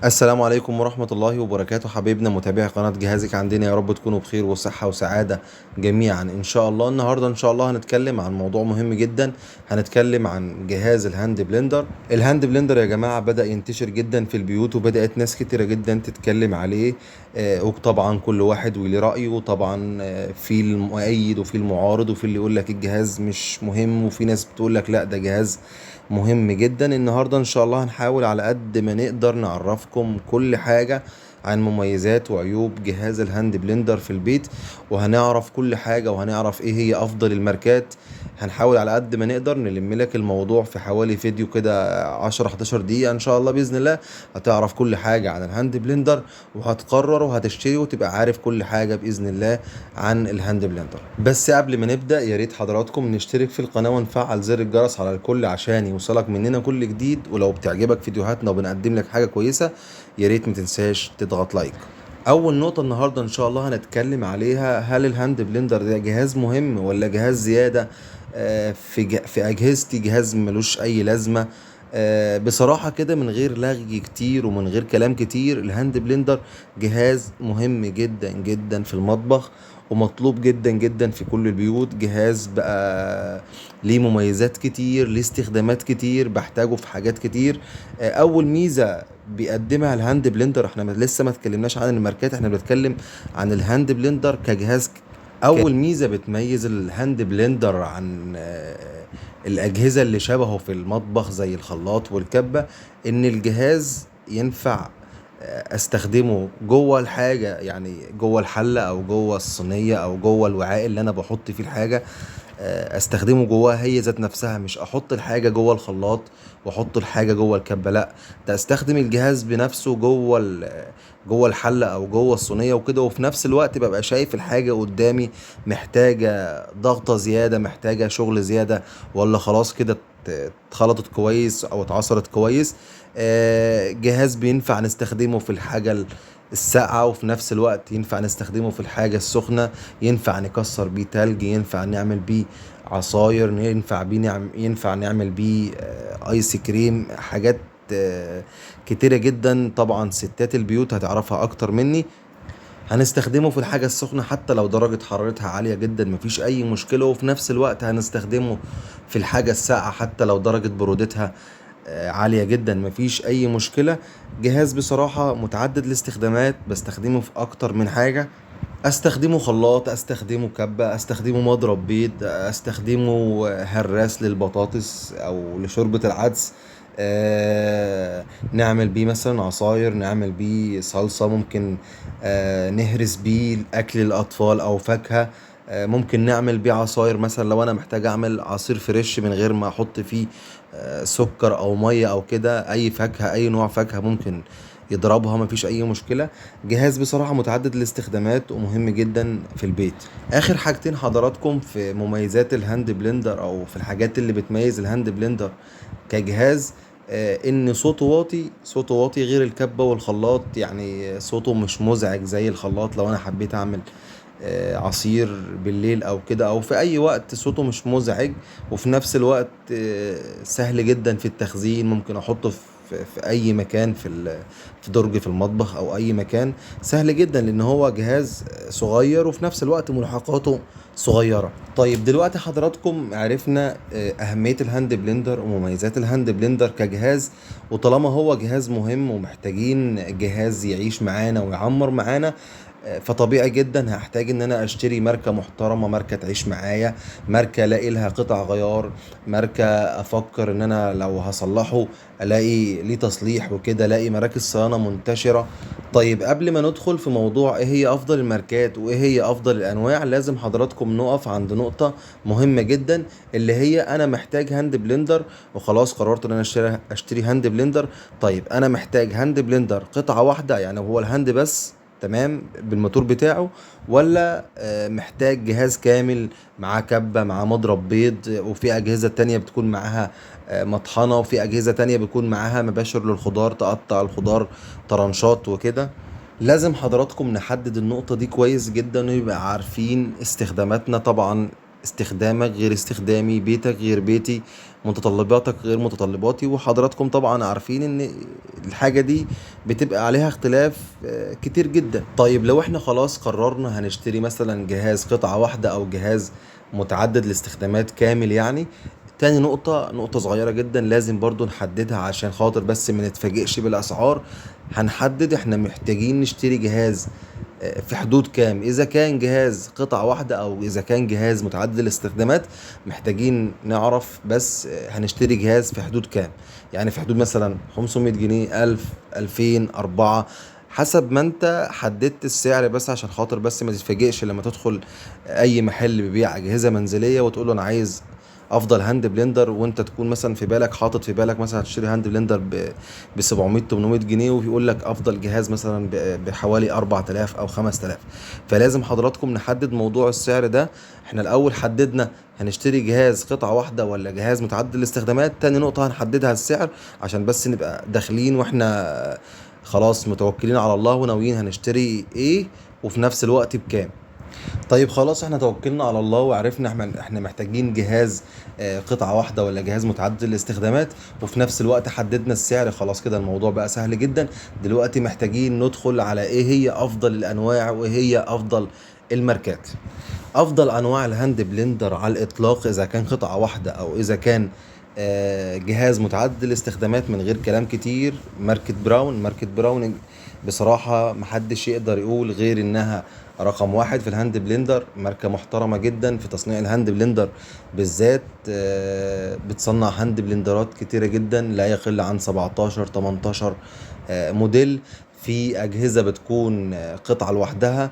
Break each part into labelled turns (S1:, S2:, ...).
S1: السلام عليكم ورحمة الله وبركاته، حبايبنا متابعي قناة جهازك عندنا، يا رب تكونوا بخير وصحة وسعادة جميعا إن شاء الله. النهاردة إن شاء الله هنتكلم عن موضوع مهم جدا. هنتكلم عن جهاز الهاند بلندر. الهاند بلندر يا جماعة بدأ ينتشر جدا في البيوت، وبدأت ناس كتيرة جدا تتكلم عليه. وطبعا كل واحد وليه رأيه، وطبعا في المؤيد وفي المعارض، وفي اللي يقول لك الجهاز مش مهم، وفي ناس بتقول لك لا ده جهاز مهم جدا. النهاردة ان شاء الله هنحاول على قد ما نقدر نعرفكم كل حاجة عن مميزات وعيوب جهاز الهاند بلندر في البيت، وهنعرف كل حاجة، وهنعرف ايه هي افضل الماركات. هنحاول على قد ما نقدر نلم لك الموضوع في حوالي فيديو كده 10 11 دقيقة ان شاء الله بإذن الله. هتعرف كل حاجة عن الهاند بلندر، وهتقرر وهتشتري وتبقى عارف كل حاجة بإذن الله عن الهاند بلندر. بس قبل ما نبدأ يا ريت حضراتكم نشترك في القناة ونفعل زر الجرس على الكل عشان يوصلك مننا كل جديد، ولو بتعجبك فيديوهاتنا وبنقدم لك حاجة كويسة يا ريت متنساش تضغط لايك. اول نقطة النهاردة ان شاء الله هنتكلم عليها، هل الهاند بلندر ده جهاز مهم ولا جهاز زيادة؟ في اجهزتي جهاز ملوش اي لازمة. بصراحة كده من غير لغي كتير ومن غير كلام كتير، الهاند بلندر جهاز مهم جدا جدا في المطبخ، ومطلوب جدا جدا في كل البيوت. جهاز بقى ليه مميزات كتير، ليه استخدامات كتير، بحتاجه في حاجات كتير. اول ميزة بيقدمها الهاند بلندر، احنا لسه ما اتكلمناش عن الماركات، احنا بنتكلم عن الهاند بلندر كجهاز. اول ميزة بتميز الهاند بلندر عن الاجهزة اللي شبهه في المطبخ زي الخلاط والكبة، ان الجهاز ينفع استخدمه جوه الحاجة، يعني جوه الحلة او جوه الصينية او جوه الوعاء اللي انا بحط فيه الحاجة. استخدمه جواها هي ذات نفسها، مش احط الحاجة جوه الخلاط واحط الحاجة جوه الكبة، لا ده استخدم الجهاز بنفسه جوه جوه الحلة او جوه الصينية وكده، وفي نفس الوقت ببقى شايف الحاجة قدامي محتاجة ضغطة زيادة، محتاجة شغل زيادة، ولا خلاص كده اتخلطت كويس او اتعصرت كويس. جهاز بينفع نستخدمه في الحاجة الساقعة، وفي نفس الوقت ينفع نستخدمه في الحاجة السخنة. ينفع نكسر بيه تلج، ينفع نعمل بيه عصاير، ينفع نعمل بيه ايس كريم، حاجات كتيرة جدا. طبعا ستات البيوت هتعرفها اكتر مني. هنستخدمه في الحاجة السخنة حتى لو درجة حرارتها عالية جدا مفيش أي مشكلة، وفي نفس الوقت هنستخدمه في الحاجة الساقعة حتى لو درجة برودتها عالية جدا مفيش أي مشكلة. جهاز بصراحة متعدد الاستخدامات، بستخدمه في أكتر من حاجة. استخدمه خلاط، استخدمه كبة، استخدمه مضرب بيض، استخدمه هراس للبطاطس او لشوربة العدس. نعمل بيه مثلا عصاير، نعمل بيه صلصة، ممكن نهرس بيه اكل الاطفال او فاكهة. ممكن نعمل بيه عصاير، مثلا لو انا محتاج اعمل عصير فريش من غير ما احط فيه سكر او مية او كده، اي فاكهة اي نوع فاكهة ممكن يضربها مفيش اي مشكلة. جهاز بصراحة متعدد الاستخدامات ومهم جدا في البيت. اخر حاجتين حضراتكم في مميزات الهاند بلندر او في الحاجات اللي بتميز الهاند بلندر كجهاز، ان صوته واطي، صوته واطي غير الكبة والخلاط، يعني صوته مش مزعج زي الخلاط. لو انا حبيت اعمل عصير بالليل او كده او في اي وقت، صوته مش مزعج. وفي نفس الوقت سهل جدا في التخزين، ممكن احطه في اي مكان في درج في المطبخ او اي مكان، سهل جدا لان هو جهاز صغير وفي نفس الوقت ملحقاته صغيرة. طيب دلوقتي حضراتكم عرفنا اهمية الهاند بلندر ومميزات الهاند بلندر كجهاز، وطالما هو جهاز مهم ومحتاجين جهاز يعيش معانا ويعمر معانا، فطبيعي جدا هحتاج ان انا اشتري ماركة محترمة، ماركة تعيش معايا، ماركة الاقي لها قطع غيار، ماركة افكر ان انا لو هصلحه الاقي ليه تصليح وكده، الاقي مراكز صيانة منتشرة. طيب قبل ما ندخل في موضوع ايه هي افضل الماركات وايه هي افضل الانواع، لازم حضراتكم نقف عند نقطة مهمة جدا، اللي هي انا محتاج هاند بلندر وخلاص قررت ان انا اشتري هاند بلندر. طيب انا محتاج هاند بلندر قطعة واحدة، يعني هو الهاند بس تمام بالموتور بتاعه، ولا محتاج جهاز كامل معاه كبة معاه مضرب بيض، وفي أجهزة تانية بتكون معاها مطحنة، وفي أجهزة تانية بيكون معاها مباشر للخضار تقطع الخضار طرنشات وكده. لازم حضراتكم نحدد النقطة دي كويس جدا ويبقى عارفين استخداماتنا. طبعا استخدامك غير استخدامي، بيتك غير بيتي، متطلباتك غير متطلباتي، وحضراتكم طبعا عارفين ان الحاجة دي بتبقى عليها اختلاف كتير جدا. طيب لو احنا خلاص قررنا هنشتري مثلا جهاز قطعة واحدة او جهاز متعدد الاستخدامات كامل يعني، تاني نقطة صغيرة جدا لازم برضو نحددها عشان خاطر بس ما نتفاجئش بالأسعار. هنحدد احنا محتاجين نشتري جهاز في حدود كام. اذا كان جهاز قطعة واحدة او اذا كان جهاز متعدد الاستخدامات، محتاجين نعرف بس هنشتري جهاز في حدود كام. يعني في حدود مثلا 500 جنيه، 1000، 2000، 4، حسب ما انت حددت السعر، بس عشان خاطر بس ما تتفاجئش لما تدخل اي محل بيبيع اجهزة منزلية وتقول له انا عايز افضل هاند بلندر، وانت تكون مثلا في بالك حاطط في بالك مثلا هتشتري هاند بلندر ب 700 800 جنيه، ويقول لك افضل جهاز مثلا بحوالي 4000 او 5000. فلازم حضراتكم نحدد موضوع السعر ده. احنا الاول حددنا هنشتري جهاز قطعة واحدة ولا جهاز متعدد الاستخدامات، تاني نقطة هنحددها السعر عشان بس نبقى داخلين واحنا خلاص متوكلين على الله وناويين هنشتري ايه وفي نفس الوقت بكام. طيب خلاص احنا توكلنا على الله وعرفنا احنا محتاجين جهاز قطعة واحدة ولا جهاز متعدد الاستخدامات، وفي نفس الوقت حددنا السعر. خلاص كده الموضوع بقى سهل جدا. دلوقتي محتاجين ندخل على ايه هي افضل الانواع وايه هي افضل الماركات. افضل انواع الهاند بلندر على الاطلاق اذا كان قطعة واحدة او اذا كان جهاز متعدد الاستخدامات، من غير كلام كتير، ماركة براون بصراحة محدش يقدر يقول غير انها رقم واحد في الهاند بلندر. ماركة محترمة جدا في تصنيع الهاند بلندر بالذات. بتصنع هاند بلندرات كتيرة جدا لا يقل عن 17 18 موديل. في أجهزة بتكون قطعة لوحدها،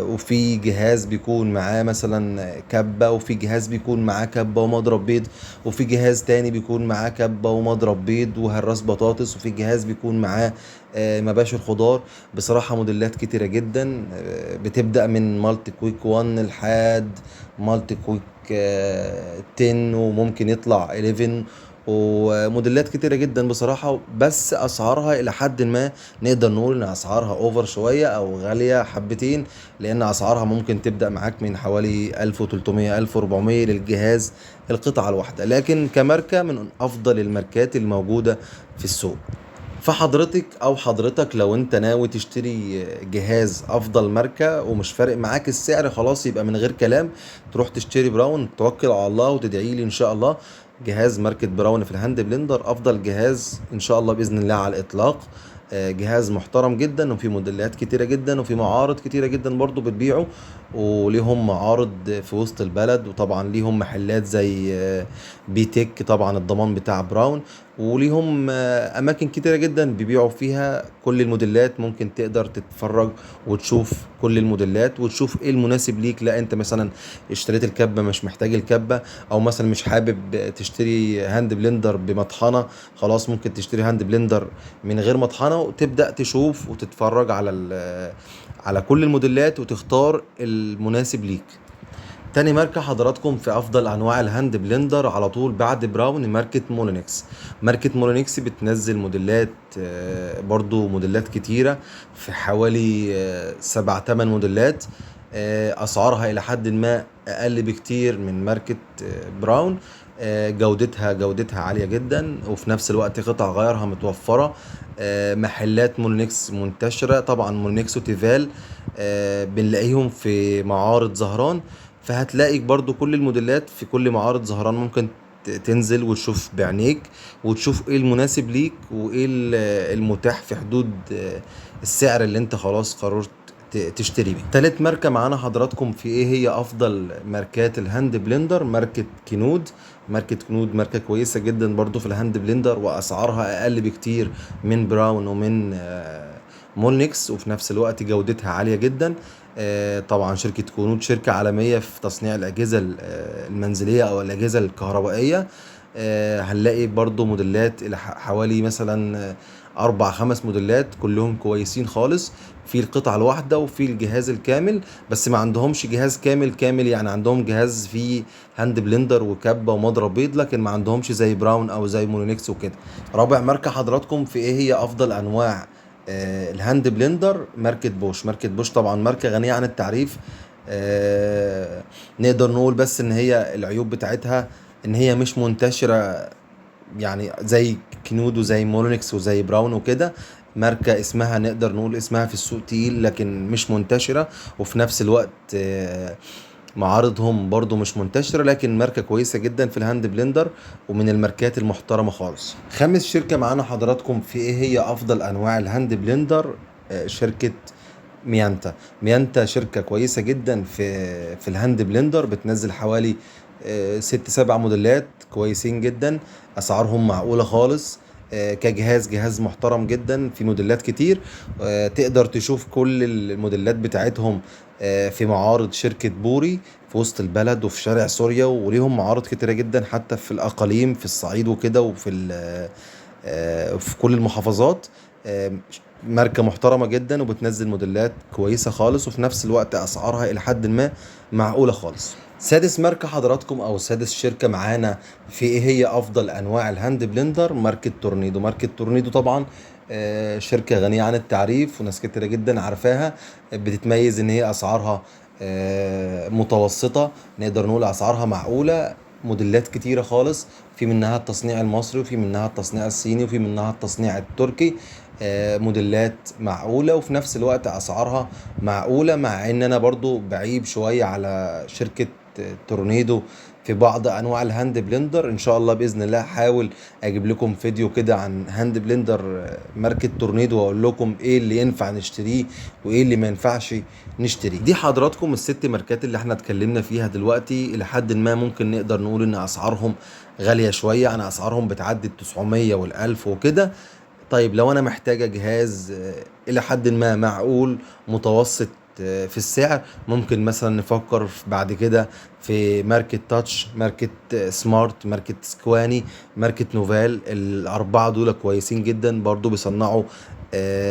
S1: وفي جهاز بيكون معاه مثلا كبة، وفي جهاز بيكون معاه كبة ومضرب بيض، وفي جهاز تاني بيكون معاه كبة ومضرب بيض وهراس بطاطس، وفي جهاز بيكون معاه مباشر خضار. بصراحة موديلات كتيرة جدا، بتبدأ من مالتي كويك 1 لحد مالتي كويك 10، وممكن يطلع 11، وموديلات كتيرة جدا بصراحة. بس أسعارها إلى حد ما نقدر نقول إن أسعارها أوفر شوية أو غالية حبتين، لأن أسعارها ممكن تبدأ معاك من حوالي 1300 1400 للجهاز القطعة الواحدة، لكن كماركة من أفضل الماركات الموجودة في السوق. فحضرتك او حضرتك لو انت ناوي تشتري جهاز افضل ماركة ومش فارق معاك السعر، خلاص يبقى من غير كلام تروح تشتري براون، توكل على الله وتدعي لي ان شاء الله. جهاز ماركة براون في الهاند بلندر افضل جهاز ان شاء الله باذن الله على الاطلاق. جهاز محترم جدا وفي موديلات كتيرة جدا وفي معارض كتيرة جدا برضو بتبيعه، وليهم معارض في وسط البلد، وطبعا ليهم محلات زي بيتك طبعا الضمان بتاع براون، وليهم اماكن كتيرة جدا بيبيعوا فيها كل الموديلات. ممكن تقدر تتفرج وتشوف كل الموديلات وتشوف ايه المناسب ليك. لا انت مثلا اشتريت الكبة مش محتاج الكبة، او مثلا مش حابب تشتري هاند بلندر بمطحنة، خلاص ممكن تشتري هاند بلندر من غير مطحنة، وتبدأ تشوف وتتفرج على كل الموديلات وتختار المناسب ليك. تاني ماركة حضراتكم في أفضل أنواع الهاند بلندر على طول بعد براون ماركة مولينكس. ماركة مولينكس بتنزل موديلات، برضو موديلات كتيرة في حوالي 7 8 موديلات. أسعارها إلى حد ما أقل بكتير من ماركة براون. جودتها عالية جدا، وفي نفس الوقت قطع غيارها متوفرة. محلات مولينكس منتشرة طبعا، مولينكس وتيفال بنلاقيهم في معارض زهران. فهتلاقي برضو كل الموديلات في كل معارض زهران، ممكن تنزل وتشوف بعينيك وتشوف ايه المناسب ليك وايه المتاح في حدود السعر اللي انت خلاص قررت تشتري بيه. تالت ماركة معانا حضراتكم في ايه هي افضل ماركات الهاند بلندر، ماركة كينود. ماركة كينود ماركة كويسة جدا برضو في الهاند بلندر، واسعارها اقل بكتير من براون ومن مولنكس، وفي نفس الوقت جودتها عالية جدا. طبعا شركة كونود شركة عالمية في تصنيع الأجهزة المنزلية أو الأجهزة الكهربائية. هنلاقي برضو موديلات إلى حوالي مثلا 4 5 موديلات كلهم كويسين خالص، في القطعة الواحدة وفي الجهاز الكامل. بس ما عندهمش جهاز كامل يعني عندهم جهاز فيه هاند بلندر وكبة ومضرب بيض، لكن ما عندهمش زي براون أو زي مونونكس وكده. رابع ماركة حضراتكم في إيه هي أفضل أنواع الهاند بلندر، ماركة بوش طبعا ماركة غنية عن التعريف. نقدر نقول بس ان هي العيوب بتاعتها ان هي مش منتشرة يعني زي كنود وزي مولينكس وزي براون وكده. ماركة اسمها نقدر نقول اسمها في السوق تقيل لكن مش منتشرة، وفي نفس الوقت معارضهم برضو مش منتشرة، لكن ماركة كويسة جدا في الهاند بلندر ومن الماركات المحترمة خالص. خامس شركة معانا حضراتكم في ايه هي افضل انواع الهاند بلندر، شركة ميانتا. ميانتا شركة كويسة جدا في الهاند بلندر، بتنزل حوالي 6 7 موديلات كويسين جدا، اسعارهم معقولة خالص. جهاز محترم جدا، في موديلات كتير. تقدر تشوف كل الموديلات بتاعتهم في معارض شركة بوري في وسط البلد وفي شارع سوريا، وليهم معارض كتيرة جدا حتى في الأقاليم في الصعيد وكده، وفي في كل المحافظات. آه، ماركة محترمة جدا وبتنزل موديلات كويسة خالص، وفي نفس الوقت أسعارها إلى حد ما معقولة خالص. سادس ماركة حضراتكم أو سادس شركة معانا في إيه هي أفضل أنواع الهاند بلندر، ماركة تورنيدو. ماركة تورنيدو طبعا شركة غنية عن التعريف وناس كتيرة جدا عارفاها. بتتميز إن هي أسعارها متوسطة، نقدر نقول أسعارها معقولة. موديلات كتيرة خالص، في منها التصنيع المصري وفي منها التصنيع الصيني وفي منها التصنيع التركي. موديلات معقولة وفي نفس الوقت أسعارها معقولة، مع إن أنا برضو بعيب شوية على شركة تورنيدو في بعض أنواع الهاند بلندر. إن شاء الله بإذن الله هحاول أجيب لكم فيديو كده عن هاند بلندر ماركة تورنيدو، وأقول لكم إيه اللي ينفع نشتريه وإيه اللي ما ينفعش نشتريه. دي حضراتكم الست ماركات اللي احنا اتكلمنا فيها دلوقتي. إلى حد ما ممكن نقدر نقول إن أسعارهم غالية شوية، أنا أسعارهم بتعدي 900 والألف وكده. طيب لو انا محتاجة جهاز الى حد ما معقول متوسط في السعر، ممكن مثلا نفكر بعد كده في ماركة تاتش، ماركة سمارت، ماركة سكواني، ماركة نوفال. الاربعة دول كويسين جدا برضو، بيصنعوا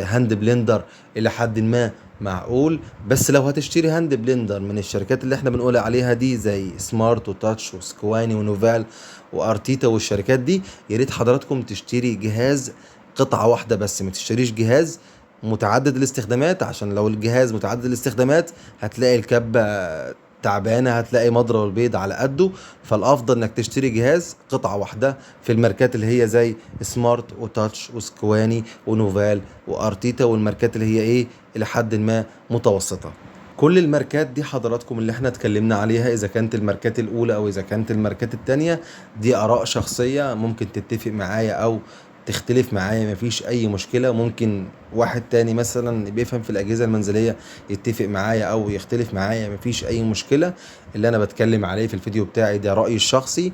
S1: هاند بلندر الى حد ما معقول. بس لو هتشتري هاند بلندر من الشركات اللي احنا بنقول عليها دي زي سمارت وتاتش وسكواني ونوفال وارتيتا والشركات دي، يا ريت حضراتكم تشتري جهاز قطعة واحدة بس، ما تشتريش جهاز متعدد الاستخدامات، عشان لو الجهاز متعدد الاستخدامات هتلاقي الكبة تعبانة، هتلاقي مضرب البيض على قده. فالافضل انك تشتري جهاز قطعة واحدة في الماركات اللي هي زي سمارت وتاتش وسكواني ونوفال وارتيتا، والماركات اللي هي ايه الى حد ما متوسطة. كل الماركات دي حضراتكم اللي احنا اتكلمنا عليها، اذا كانت الماركات الاولى او اذا كانت الماركات التانية، دي اراء شخصية، ممكن تتفق معايا او تختلف معايا، مفيش اي مشكلة. ممكن واحد تاني مثلا بيفهم في الاجهزة المنزلية يتفق معايا او يختلف معايا، مفيش اي مشكلة. اللي انا بتكلم عليه في الفيديو بتاعي ده رأيي الشخصي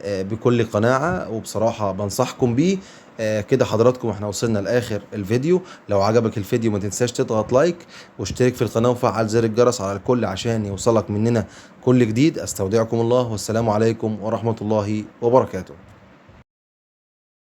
S1: بكل قناعة، وبصراحة بنصحكم بيه. كده حضراتكم احنا وصلنا لاخر الفيديو. لو عجبك الفيديو ما تنساش تضغط لايك واشترك في القناة وفعل زر الجرس على الكل عشان يوصلك مننا كل جديد. استودعكم الله والسلام عليكم ورحمة الله وبركاته.